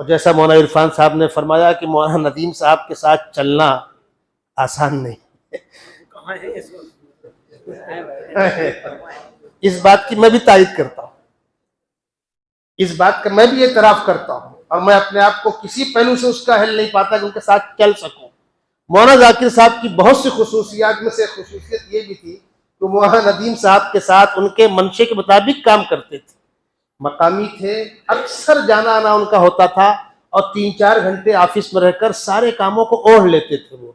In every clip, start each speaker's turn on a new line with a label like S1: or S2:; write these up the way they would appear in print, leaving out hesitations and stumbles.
S1: اور جیسا مولانا عرفان صاحب نے فرمایا کہ مولانا ندیم صاحب کے ساتھ چلنا آسان نہیں، اس بات کی میں بھی تائید کرتا ہوں، اس بات کا میں بھی اعتراف کرتا ہوں، اور میں اپنے آپ کو کسی پہلو سے اس کا حل نہیں پاتا کہ ان کے ساتھ چل سکوں۔ مولانا ذاکر صاحب کی بہت سی خصوصیات میں سے خصوصیت یہ بھی تھی کہ مولانا ندیم صاحب کے ساتھ ان کے منشے کے مطابق کام کرتے تھے، مقامی تھے، اکثر جانا آنا ان کا ہوتا تھا، اور 3-4 گھنٹے آفس میں رہ کر سارے کاموں کو اوڑھ لیتے تھے۔ وہ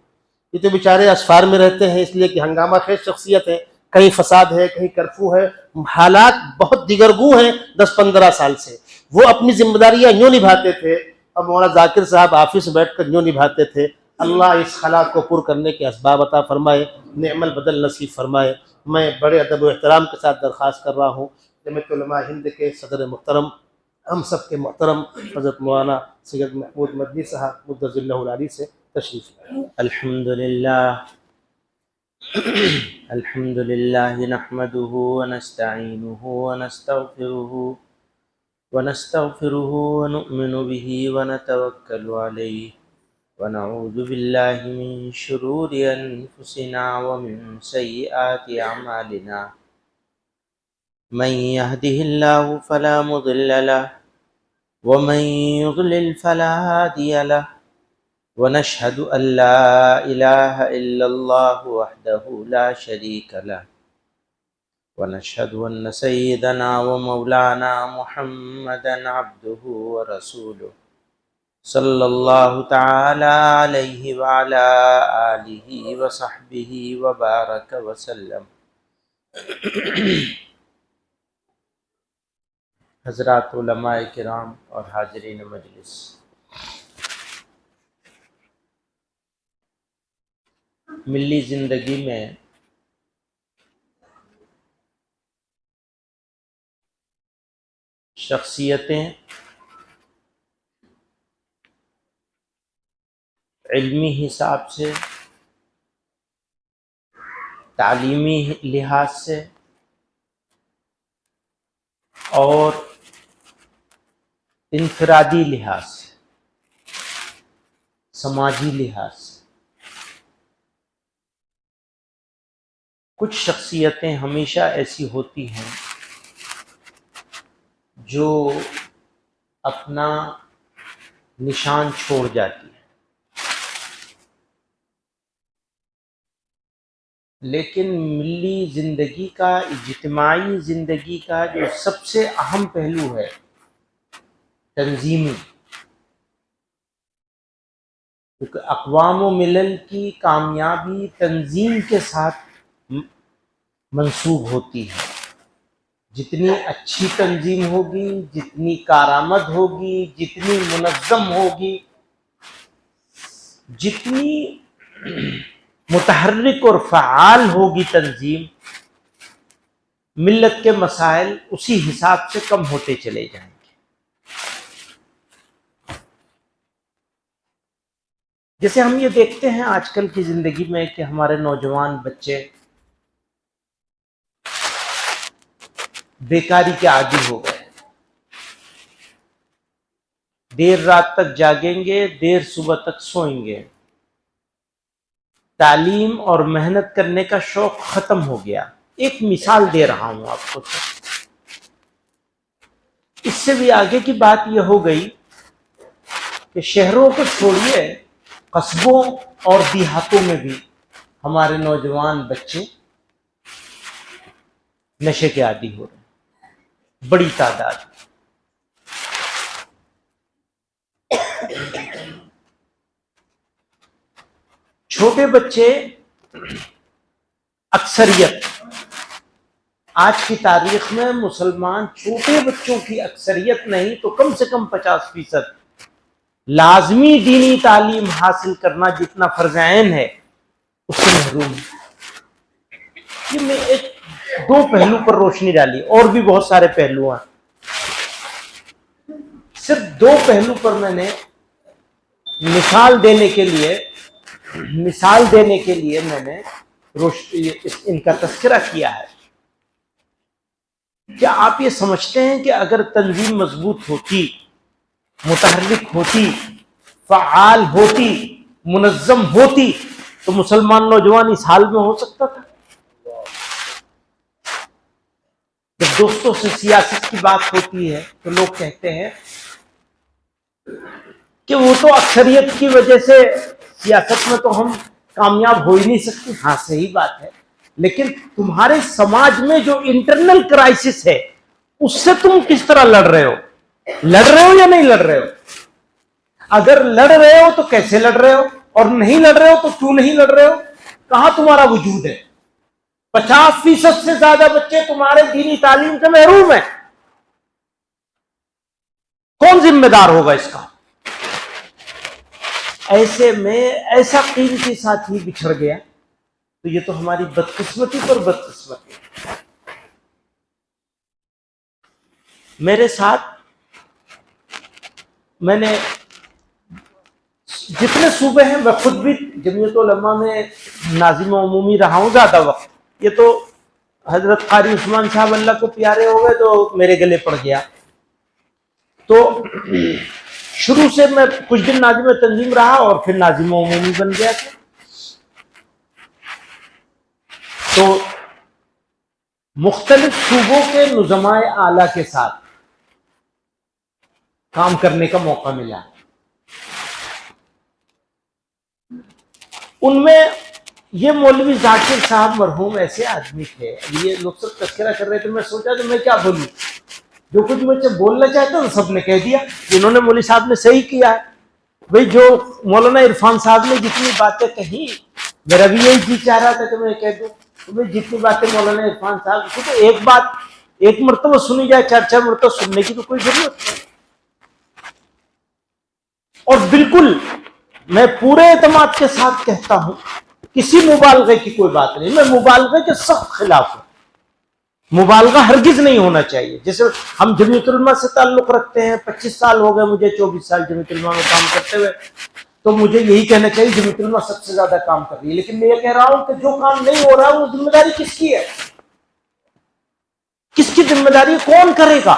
S1: یہ تو بیچارے اسفار میں رہتے ہیں، اس لیے کہ ہنگامہ خیز شخصیت ہے، کہیں فساد ہے، کہیں کرفیو ہے، حالات بہت دیگرگوں ہیں 10-15 سال سے، وہ اپنی ذمہ داریاں یوں نبھاتے تھے، اور مولانا ذاکر صاحب آفس بیٹھ کر یوں نبھاتے تھے۔ اللہ اس خلا کو پر کرنے کے اسباب عطا فرمائے، نعم البدل نصیب فرمائے۔ میں بڑے ادب و احترام کے ساتھ درخواست کر رہا ہوں جمعیت علماء ہند کے صدر محترم، ہم سب کے محترم حضرت مولانا سید محمود مدنی صاحب مدظ اللہ العلی سے تشریف لائیں۔
S2: الحمد لله نحمده ونستعينه ونستغفره ونؤمن به ونتوكل عليه ونعوذ بالله من شرور أنفسنا ومن سيئات أعمالنا من يهده الله فلا مضل له ومن يضلل فلا هادي له ونشهد أن لا إله إلا الله وحده لا شريك له ونشهد أن سيدنا ومولانا محمدا عبده ورسوله صلى الله تعالى عليه وعلى آله وصحبه وبارك وسلم۔ حضرات علماء کرام اور حاضرین مجلس، ملی زندگی میں شخصیتیں علمی حساب سے، تعلیمی لحاظ سے اور انفرادی لحاظ سے، سماجی لحاظ سے، کچھ شخصیتیں ہمیشہ ایسی ہوتی ہیں جو اپنا نشان چھوڑ جاتی ہیں، لیکن ملی زندگی کا، اجتماعی زندگی کا جو سب سے اہم پہلو ہے تنظیمی، کیونکہ اقوام و ملل کی کامیابی تنظیم کے ساتھ منسوب ہوتی ہے۔ جتنی اچھی تنظیم ہوگی، جتنی کارآمد ہوگی، جتنی منظم ہوگی، جتنی متحرک اور فعال ہوگی تنظیم، ملت کے مسائل اسی حساب سے کم ہوتے چلے جائیں گے۔ جیسے ہم یہ دیکھتے ہیں آج کل کی زندگی میں کہ ہمارے نوجوان بچے بیکاری کے عادی ہو گئے، دیر رات تک جاگیں گے، دیر صبح تک سوئیں گے، تعلیم اور محنت کرنے کا شوق ختم ہو گیا۔ ایک مثال دے رہا ہوں آپ کو، اس سے بھی آگے کی بات یہ ہو گئی کہ شہروں کو چھوڑیے، قصبوں اور دیہاتوں میں بھی ہمارے نوجوان بچے نشے کے عادی ہو رہے ہیں، بڑی تعداد۔ چھوٹے بچے اکثریت، آج کی تاریخ میں مسلمان چھوٹے بچوں کی اکثریت نہیں تو کم سے کم 50% لازمی دینی تعلیم حاصل کرنا جتنا فرض عین ہے اس سے محروم ہے۔ یہ میں ایک دو پہلو پر روشنی ڈالی، اور بھی بہت سارے پہلو ہیں، صرف دو پہلو پر میں نے مثال دینے کے لیے میں نے ان کا تذکرہ کیا ہے۔ کیا آپ یہ سمجھتے ہیں کہ اگر تنظیم مضبوط ہوتی متحرک ہوتی، فعال ہوتی، منظم ہوتی تو مسلمان نوجوان اس حال میں ہو سکتا تھا؟ جب دوستوں سے سیاست کی بات ہوتی ہے تو لوگ کہتے ہیں کہ وہ تو اکثریت کی وجہ سے سیاست میں تو ہم کامیاب ہو ہی نہیں سکتے. ہاں صحیح بات ہے، لیکن تمہارے سماج میں جو انٹرنل کرائسس ہے اس سے تم کس طرح لڑ رہے ہو؟ لڑ رہے ہو یا نہیں لڑ رہے ہو؟ اگر لڑ رہے ہو تو کیسے لڑ رہے ہو، اور نہیں لڑ رہے ہو تو کیوں نہیں لڑ رہے ہو؟ کہاں تمہارا وجود ہے؟ 50% سے زیادہ بچے تمہارے دینی تعلیم سے محروم ہیں. کون ذمہ دار ہوگا اس کا؟ ایسے میں ایسا قیمتی ساتھی بچھڑ گیا تو یہ تو ہماری بدقسمتی پر بدقسمتی. میرے ساتھ میں نے جتنے صوبے ہیں، میں خود بھی جمعیت علماء میں ناظم عمومی رہا ہوں زیادہ وقت. یہ تو حضرت قاری عثمان صاحب اللہ کو پیارے ہو گئے تو میرے گلے پڑ گیا. تو شروع سے میں کچھ دن ناظم تنظیم رہا اور پھر ناظم عمومی بن گیا تھا. تو مختلف صوبوں کے نظماء اعلیٰ کے ساتھ کام کرنے کا موقع ملا. ان میں یہ مولوی ذاکر صاحب مرحوم ایسے آدمی تھے. یہ لوگ سب تذکرہ کر رہے تھے، میں سوچا تو میں کیا بولوں، جو کچھ مجھے بولنا چاہتا ہوں سب نے کہہ دیا. جنہوں نے مولوی صاحب نے صحیح کیا ہے. بھئی جو مولانا عرفان صاحب نے جتنی باتیں کہی، میرا بھی یہی جی چاہ رہا تھا کہ میں کہہ دوں. جتنی باتیں مولانا عرفان صاحب کی، تو ایک بات ایک مرتبہ سنی جائے، 4 مرتبہ سننے کی تو کوئی ضرورت نہیں. اور بالکل میں پورے اعتماد کے ساتھ کہتا ہوں، کسی مبالغے کی کوئی بات نہیں. میں مبالغے کے سخت خلاف ہوں. مبالغہ ہرگز نہیں ہونا چاہیے. جیسے ہم جمعیت علماء سے تعلق رکھتے ہیں، 25 سال ہو گئے مجھے، 24 سال جمعیت علماء میں کام کرتے ہوئے، تو مجھے یہی کہنا چاہیے جمعیت علماء سب سے زیادہ کام کر رہی ہے. لیکن میں یہ کہہ رہا ہوں کہ جو کام نہیں ہو رہا وہ ذمہ داری کس کی ہے؟ کس کی ذمہ داری؟ کون کرے گا؟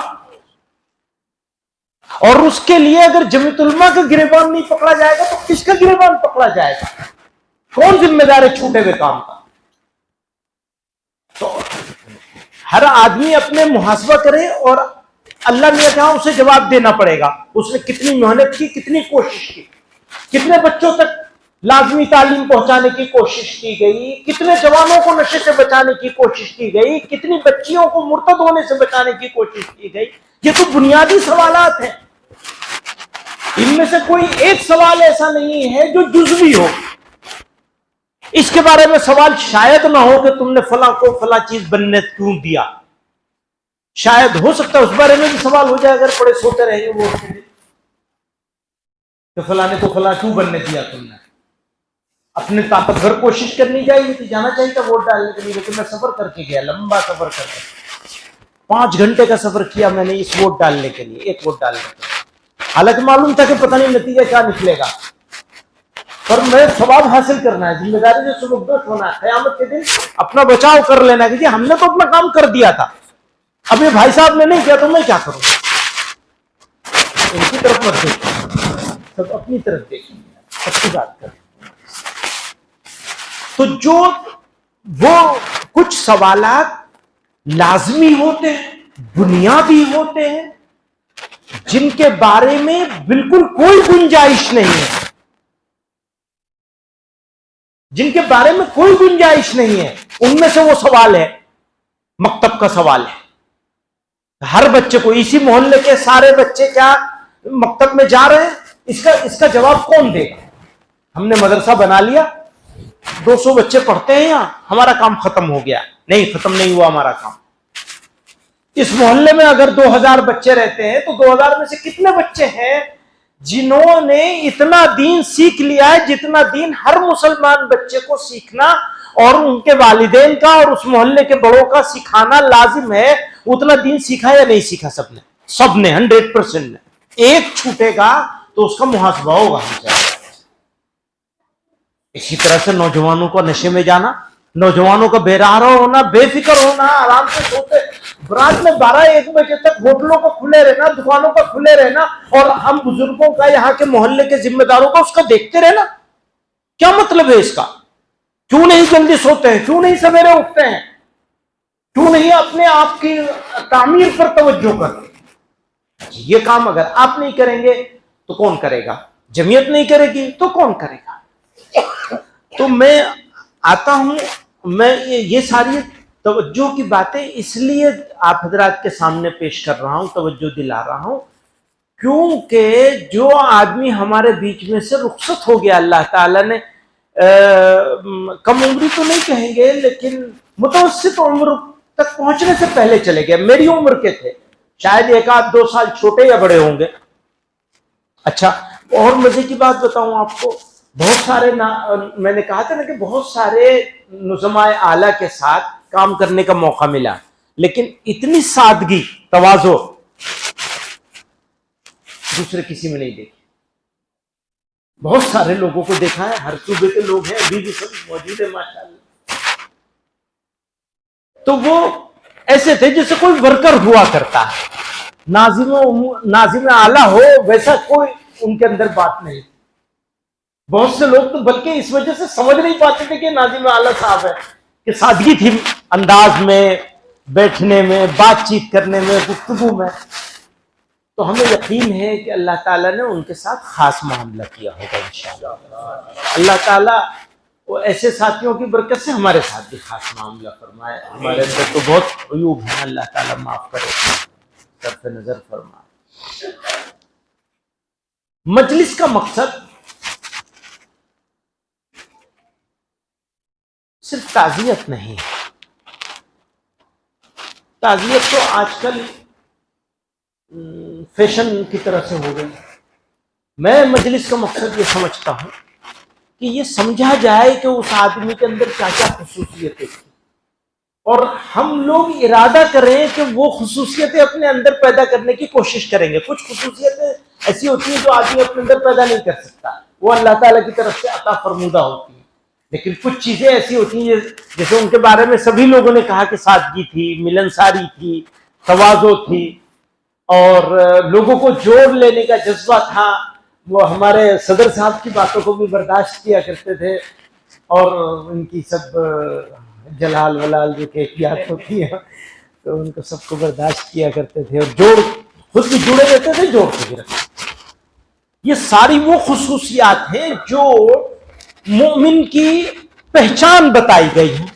S2: اور اس کے لیے اگر جمعیت علماء کا گریبان نہیں پکڑا جائے گا تو کس کا گریبان پکڑا جائے گا؟ کون ذمہ دار ہے چھوٹے ہوئے کام کا؟ تو ہر آدمی اپنے محاسبہ کرے اور اللہ نے کہا اسے جواب دینا پڑے گا. اس نے کتنی محنت کی، کتنی کوشش کی، کتنے بچوں تک لازمی تعلیم پہنچانے کی کوشش کی گئی، کتنے جوانوں کو نشے سے بچانے کی کوشش کی گئی، کتنی بچیوں کو مرتد ہونے سے بچانے کی کوشش کی گئی. یہ تو بنیادی سوالات ہیں. ان میں سے کوئی ایک سوال ایسا نہیں ہے جو جزوی ہو. اس کے بارے میں سوال شاید نہ ہو کہ تم نے فلاں کو فلاں چیز بننے کیوں دیا. شاید ہو سکتا ہے اس بارے میں بھی سوال ہو جائے اگر پڑے سوتے رہیں گے وہ کہ فلاں کو فلاں کیوں بننے دیا تم نے. اپنے طاقت بھر کوشش کرنی چاہیے تھی، جانا چاہیے تھا ووٹ ڈالنے کے لیے. لیکن میں سفر کر کے گیا، لمبا سفر کر کے 5 گھنٹے کا سفر کیا میں نے اس ووٹ ڈالنے کے لیے، ایک ووٹ ڈالنے کے لیے. حالانکہ معلوم تھا کہ پتہ نہیں نتیجہ کیا نکلے گا، پر میں ثواب حاصل کرنا ہے، ذمہ داری سے سبکدوش ہونا ہے. قیامت کے دن اپنا بچاؤ کر لینا ہے کہ ہم نے تو اپنا کام کر دیا تھا، اب یہ بھائی صاحب نے نہیں کیا تو میں کیا کروں. ان کی طرف مت دیکھیں، سب اپنی طرف دیکھیں، سب کی بات کریں. تو جو وہ کچھ سوالات لازمی ہوتے ہیں، بنیادی ہوتے ہیں، جن کے بارے میں بالکل کوئی گنجائش نہیں ہے، جن کے بارے میں کوئی گنجائش نہیں ہے، ان میں سے وہ سوال ہے مکتب کا سوال ہے. ہر بچے کو، اسی محلے کے سارے بچے کیا مکتب میں جا رہے ہیں؟ اس کا جواب کون دے گا؟ ہم نے مدرسہ بنا لیا، 200 بچے پڑھتے ہیں یہاں، ہمارا کام ختم ہو گیا. نہیں، ختم نہیں ہوا ہمارا کام. اس محلے میں اگر 2000 بچے رہتے ہیں تو 2000 میں سے کتنے بچے ہیں جنہوں نے اتنا دین سیکھ لیا ہے جتنا دین ہر مسلمان بچے کو سیکھنا اور ان کے والدین کا اور اس محلے کے بڑوں کا سکھانا لازم ہے؟ اتنا دین سیکھا یا نہیں سیکھا؟ سب نے 100% نے. ایک چھوٹے گا تو اس کا محاسبہ ہوگا. اسی طرح سے نوجوانوں کو نشے میں جانا نوجوانوں کا بےراہ ہونا، بے فکر ہونا، آرام سے سوتے، رات میں 12-1 بجے تک ہوٹلوں کا کھلے رہنا، دکانوں کا کھلے رہنا، اور ہم بزرگوں کا، یہاں کے محلے کے ذمہ داروں کا اس کا دیکھتے رہنا. کیا مطلب ہے اس کا؟ کیوں نہیں جلدی سوتے ہیں؟ کیوں نہیں سویرے اٹھتے ہیں؟ کیوں نہیں اپنے آپ کی تعمیر پر توجہ کرتے؟ یہ کام اگر آپ نہیں کریں گے تو کون کرے گا؟ جمعیت نہیں کرے گی تو کون کرے گا؟ تو میں آتا ہوں، میں یہ ساری توجہ کی باتیں اس لیے آپ حضرات کے سامنے پیش کر رہا ہوں، توجہ دلا رہا ہوں، کیونکہ جو آدمی ہمارے بیچ میں سے رخصت ہو گیا، اللہ تعالیٰ نے کم عمری تو نہیں کہیں گے لیکن متوسط عمر تک پہنچنے سے پہلے چلے گئے، میری عمر کے تھے، شاید 1-2 سال چھوٹے یا بڑے ہوں گے. اچھا، اور مزے کی بات بتاؤں آپ کو، بہت سارے میں نے کہا تھا نا کہ بہت سارے نظمائے اعلیٰ کے ساتھ کام کرنے کا موقع ملا، لیکن اتنی سادگی، تواضع دوسرے کسی میں نہیں دیکھی. بہت سارے لوگوں کو دیکھا ہے، ہر صوبے کے لوگ ہیں، ابھی بھی سب موجود ہیں ماشاءاللہ. تو وہ ایسے تھے جیسے کوئی ورکر ہوا کرتا ہے، ناظم اعلیٰ ہو ویسا کوئی ان کے اندر بات نہیں. بہت سے لوگ تو بلکہ اس وجہ سے سمجھ نہیں پاتے تھے کہ ناظم اعلیٰ صاحب ہے، کہ سادگی تھی انداز میں، بیٹھنے میں، بات چیت کرنے میں، گفتگو میں. تو ہمیں یقین ہے کہ اللہ تعالیٰ نے ان کے ساتھ خاص معاملہ کیا ہوگا انشاءاللہ. اللہ تعالیٰ وہ ایسے ساتھیوں کی برکت سے ہمارے ساتھ بھی خاص معاملہ فرمائے. ہمارے اندر تو بہت عیوب ہیں، اللہ تعالیٰ معاف کرے، صرف نظر فرمائے. مجلس کا مقصد صرف تعزیت نہیں. تعزیت تو آج کل فیشن کی طرح سے ہو گئی. میں مجلس کا مقصد یہ سمجھتا ہوں کہ یہ سمجھا جائے کہ اس آدمی کے اندر کیا کیا خصوصیتیں تھیں، اور ہم لوگ ارادہ کریں کہ وہ خصوصیتیں اپنے اندر پیدا کرنے کی کوشش کریں گے. کچھ خصوصیتیں ایسی ہوتی ہیں جو آدمی اپنے اندر پیدا نہیں کر سکتا، وہ اللہ تعالیٰ کی طرف سے عطا فرمودہ ہوتی ہیں. لیکن کچھ چیزیں ایسی ہوتی ہیں جیسے ان کے بارے میں سبھی لوگوں نے کہا کہ سادگی تھی، ملنساری تھی، تواضع تھی، اور لوگوں کو جوڑ لینے کا جذبہ تھا. وہ ہمارے صدر صاحب کی باتوں کو بھی برداشت کیا کرتے تھے، اور ان کی سب جلال ولال جو کیفیات ہوتی ہیں تو ان کو سب کو برداشت کیا کرتے تھے، اور جوڑ خود بھی جڑے رہتے تھے، جوڑ کے بھی رکھتے تھے. یہ ساری وہ خصوصیات ہیں جو مومن کی پہچان بتائی گئی ہیں.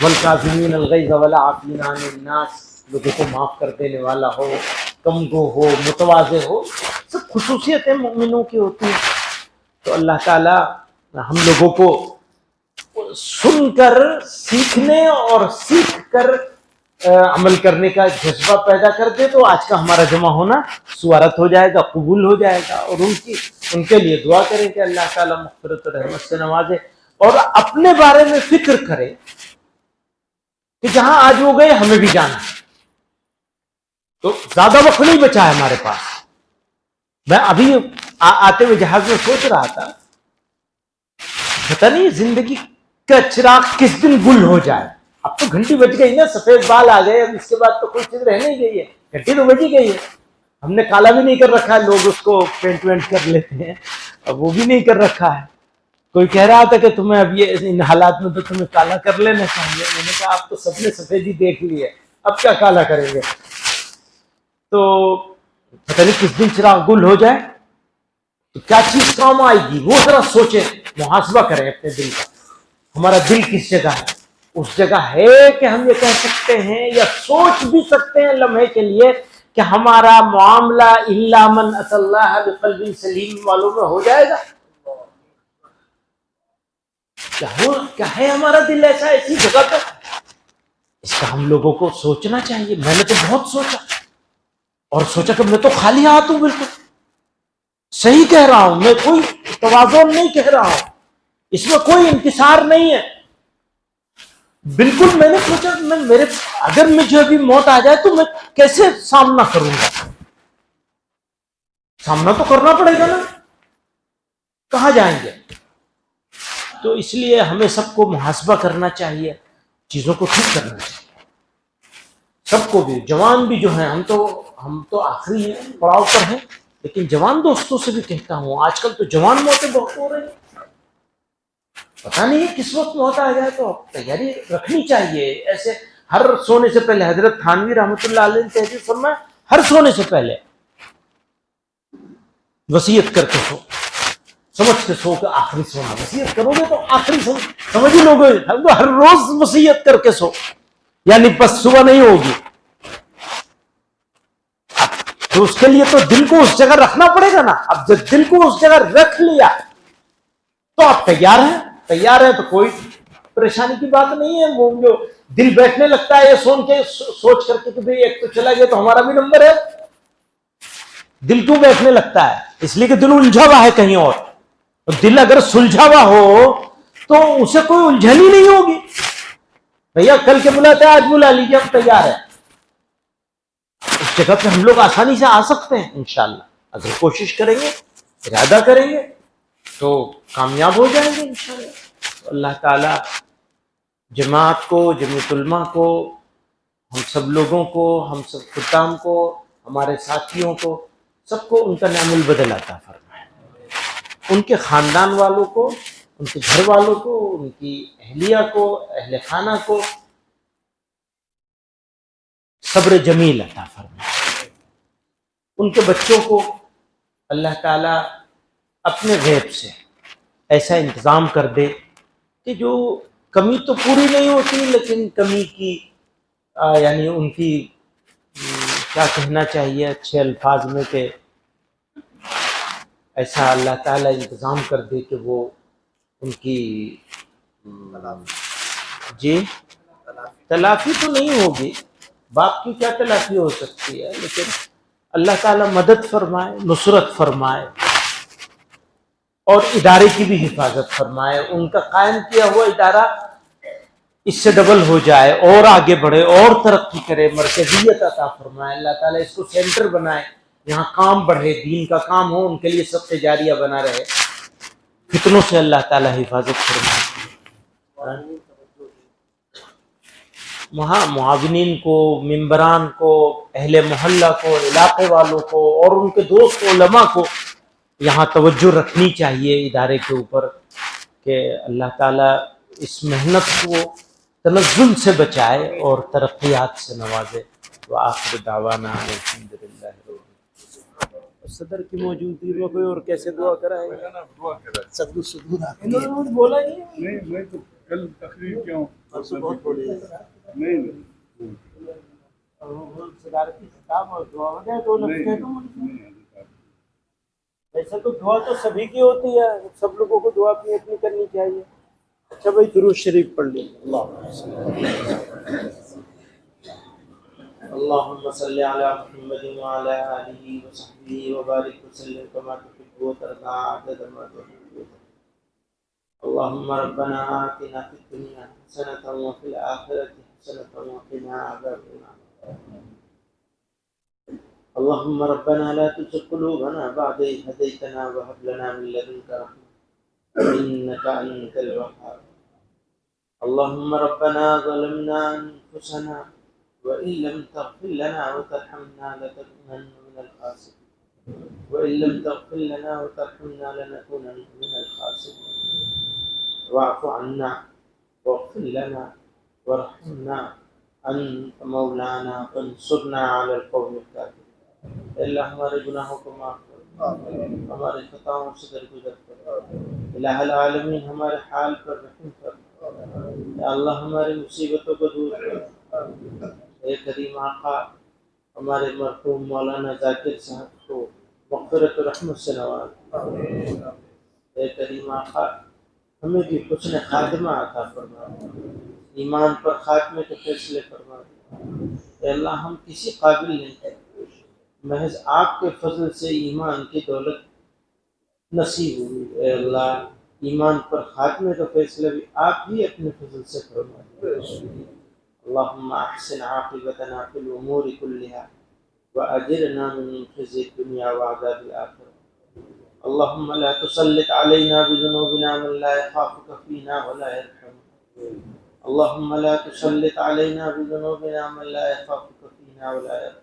S2: والکاظمین الغیظ والعافین عن الناس، لوگوں کو معاف کر دینے والا ہو، کم گو ہو، متواضع ہو، سب خصوصیتیں مومنوں کی ہوتی ہیں. تو اللہ تعالیٰ ہم لوگوں کو سن کر سیکھنے اور سیکھ کر عمل کرنے کا جذبہ پیدا کر دے، تو آج کا ہمارا جمع ہونا سوارت ہو جائے گا، قبول ہو جائے گا. اور ان کے لیے دعا کریں کہ اللہ تعالیٰ مغفرت و رحمت سے نوازے، اور اپنے بارے میں فکر کرے کہ جہاں آج وہ گئے ہمیں بھی جانا ہے. تو زیادہ وقت نہیں بچا ہے ہمارے پاس. میں ابھی آتے ہوئے جہاز میں سوچ رہا تھا، پتہ نہیں زندگی کا چراغ کس دن گل ہو جائے. اب تو گھنٹی بج گئی نا، سفید بال آ گئے، اب اس کے بعد تو کوئی چیز رہ نہیں گئی ہے. گھنٹی تو بج ہی گئی ہے، ہم نے کالا بھی نہیں کر رکھا ہے. لوگ اس کو پینٹ وینٹ کر لیتے ہیں، اب وہ بھی نہیں کر رکھا ہے. کوئی کہہ رہا تھا کہ تمہیں اب یہ ان حالات میں تو تمہیں کالا کر لینا چاہیے. میں نے کہا آپ تو سب نے سفیدی دیکھ لی ہے، اب کیا کالا کریں گے. تو پتہ نہیں کس دن چراغ گل ہو جائے تو کیا چیز کام آئے گی، وہ ذرا سوچیں، محاسبہ کریں اپنے دل کا. ہمارا دل کس جگہ ہے؟ اس جگہ ہے کہ ہم یہ کہہ سکتے ہیں یا سوچ بھی سکتے ہیں لمحے کے لیے کہ ہمارا معاملہ الا من اتی اللہ بقلب سلیم والوں میں ہو جائے گا. کیا ہے ہمارا دل ایسا ایسی جگہ پہ؟ اس کا ہم لوگوں کو سوچنا چاہیے. میں نے تو بہت سوچا، اور سوچا کہ میں تو خالی ہاتھ ہوں، بالکل صحیح کہہ رہا ہوں، میں کوئی تواضع نہیں کہہ رہا ہوں، اس میں کوئی انکسار نہیں ہے. بالکل میں نے سوچا اگر مجھے ابھی موت آ جائے تو میں کیسے سامنا کروں گا. سامنا تو کرنا پڑے گا نا، کہاں جائیں گے. تو اس لیے ہمیں سب کو محاسبہ کرنا چاہیے، چیزوں کو ٹھیک کرنا چاہیے، سب کو بھی، جوان بھی جو ہیں، ہم تو آخری پڑاؤ پر ہیں، لیکن جوان دوستوں سے بھی کہتا ہوں، آج کل تو جوان موتیں بہت ہو رہی ہیں، پتہ نہیں ہے کس وقت موت آ جائے، تو تیاری رکھنی چاہیے۔ ایسے ہر سونے سے پہلے حضرت تھانوی رحمۃ اللہ علیہ نے تحریر فرمایا، ہر سونے سے پہلے وصیت کر کے سو، سمجھ کے سو کہ آخری سونا، وصیت کرو گے تو آخری سمجھ ہی لو گے، ہر روز وصیت کر کے سو، یعنی بس صبح نہیں ہوگی، تو اس کے لیے تو دل کو اس جگہ رکھنا پڑے گا نا۔ اب جب دل کو اس جگہ رکھ لیا تو آپ تیار ہیں تو کوئی پریشانی کی بات نہیں ہے۔ وہ جو دل بیٹھنے لگتا ہے یہ سوچ کر کے کہ بھئی ایک تو چلا گیا تو ہمارا بھی نمبر ہے، دل کیوں بیٹھنے لگتا ہے؟ اس لیے کہ دل الجھا ہوا ہے کہیں اور دل اگر سلجھا ہوا ہو تو اسے کوئی الجھن ہی نہیں ہوگی، بھیا کل کے بلاتے آج بلا لیجیے، ہم تیار ہیں، اس جگہ پہ ہم لوگ آسانی سے آ سکتے ہیں انشاءاللہ، اگر کوشش کریں گے، ارادہ کریں گے تو کامیاب ہو جائیں گے انشاءاللہ۔ اللہ تعالی جماعت کو، جمعیت علماء کو، ہم سب لوگوں کو، ہم سب خدام کو، ہمارے ساتھیوں کو، سب کو ان کا نعم البدل عطا فرمائے، ان کے خاندان والوں کو، ان کے گھر والوں کو، ان کی اہلیہ کو، اہل خانہ کو صبر جمیل عطا فرمائے، ان کے بچوں کو اللہ تعالیٰ اپنے غیب سے ایسا انتظام کر دے کہ جو کمی تو پوری نہیں ہوتی، لیکن کمی کی یعنی ان کی کیا کہنا چاہیے اچھے الفاظ میں، کہ ایسا اللہ تعالیٰ انتظام کر دے کہ وہ ان کی جی تلافی تو نہیں ہوگی، باپ کی کیا تلافی ہو سکتی ہے، لیکن اللہ تعالیٰ مدد فرمائے، نصرت فرمائے، اور ادارے کی بھی حفاظت فرمائے، ان کا قائم کیا ہوا ادارہ اس سے ڈبل ہو جائے اور آگے بڑھے اور ترقی کرے، مرکزیت عطا فرمائے، اللہ تعالیٰ اس کو سینٹر بنائے، یہاں کام بڑھے، دین کا کام ہو، ان کے لیے صدقہ جاریہ بنا رہے، فتنوں سے اللہ تعالیٰ حفاظت فرمائے، وہاں معاونین کو، ممبران کو، اہل محلہ کو، علاقے والوں کو اور ان کے دوست علماء کو یہاں توجہ رکھنی چاہیے ادارے کے اوپر، کہ اللہ تعالیٰ اس محنت کو تنزل سے بچائے اور ترقیات سے نوازے۔ وآخر دعوانا الحمدللہ رب العالمین۔ صدر کی موجودگی میں کوئی اور کیسے دعا کرائے گا؟
S1: صدر صدور آتی ہے،
S2: انہوں نے بولا ہی
S3: نہیں میں تو کل تقریر کیا ہوں،
S1: پرسوں بہت بولی ہے،
S3: نہیں
S2: صدارتی خطاب اور دعا وغیرہ تو لگتے ہیں،
S3: نہیں
S2: ویسے تو دعا تو سبھی کی ہوتی ہے، سب لوگوں کو دعا اپنی اپنی کرنی چاہیے۔ اچھا بھائی درود شریف پڑھ لیں۔ اللہم صلی علی محمد وعلی آلہ وصحبہ وبارک وسلم کما تحب وترضى عدد ما تحب وترضى۔ اللہم ربنا آتنا فی الدنیا حسنۃ وفی الآخرۃ حسنۃ وقنا عذاب النار۔ اللهم ربنا لا تزغ قلوبنا بعد إذ هديتنا وهب لنا من لدنك رحمة إنك أنت الوهاب۔ اللهم ربنا ظلمنا أنفسنا وإن لم تغفر لنا وترحمنا لنكونن من الخاسرين، وإن لم تغفر لنا وترحمنا لنكونن من الخاسرين، واعف عنا واغفر لنا وارحمنا أنت مولانا فانصرنا على القوم الكافرين۔ اللہ ہمارے گناہوں کو معاف کر، ہمارے خطاؤں سے درگزر کر، الہ العالمین ہمارے حال پر رحم کر، یا اللہ ہماری مصیبتوں کو دور کر۔ اے کریم آقا ہمارے مرحوم مولانا ذاکر صاحب کو مغفرت و رحمت سے نواز۔ اے کریم آقا ہمیں بھی حسن خاتمہ عطا فرما، ایمان پر خاتمے کے فیصلے فرما۔ اے اللہ ہم کسی قابل نہیں ہیں، محض آپ کے فضل سے ایمان کی دولت نصیب ہوئی۔ اے اللہ ایمان پر خاتمے کا فیصلہ بھی آپ ہی اپنے فضل سے فرمائے۔ اللہم احسن عاقبتنا فی الامور کلها واجرنا من خزي الدنيا وعذاب الآخرة۔ اللهم لا تسلط علينا بذنوبنا من لا يخافك فينا ولا يرحمنا اللهم لا تسلط علينا بذنوبنا من لا يخافك فينا ولا يرحمنا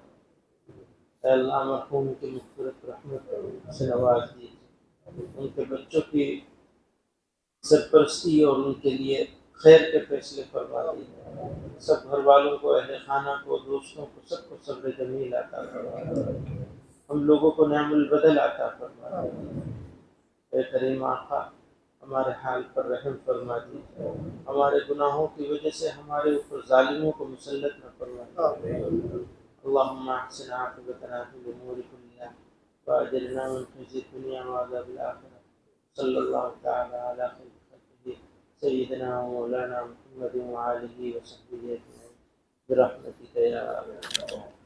S2: اے اللہ مرحوم کی مغفرت رحمت سے نواز دیجیے، ان کے بچوں کی سرپرستی اور ان کے لیے خیر کے فیصلے فرما دیجیے، سب گھر والوں کو، اہل خانہ کو، دوستوں کو، سب کو صبر جمیل عطا فرما دیجیے، ہم لوگوں کو نعم البدل عطا فرما دیجیے۔ اے کریم آقا ہمارے حال پر رحم فرما دیجیے، ہمارے گناہوں کی وجہ سے ہمارے اوپر ظالموں کو مسلط نہ فرما دیجیے۔ اللهم احسن عاقبتنا في الامور كلها واجرنا من خزي الدنيا وعذاب الاخره صلى الله تعالى على خير خلقه سيدنا ومولانا محمد وآله وصحبه اجمعين برحمتك يا ارحم الراحمين۔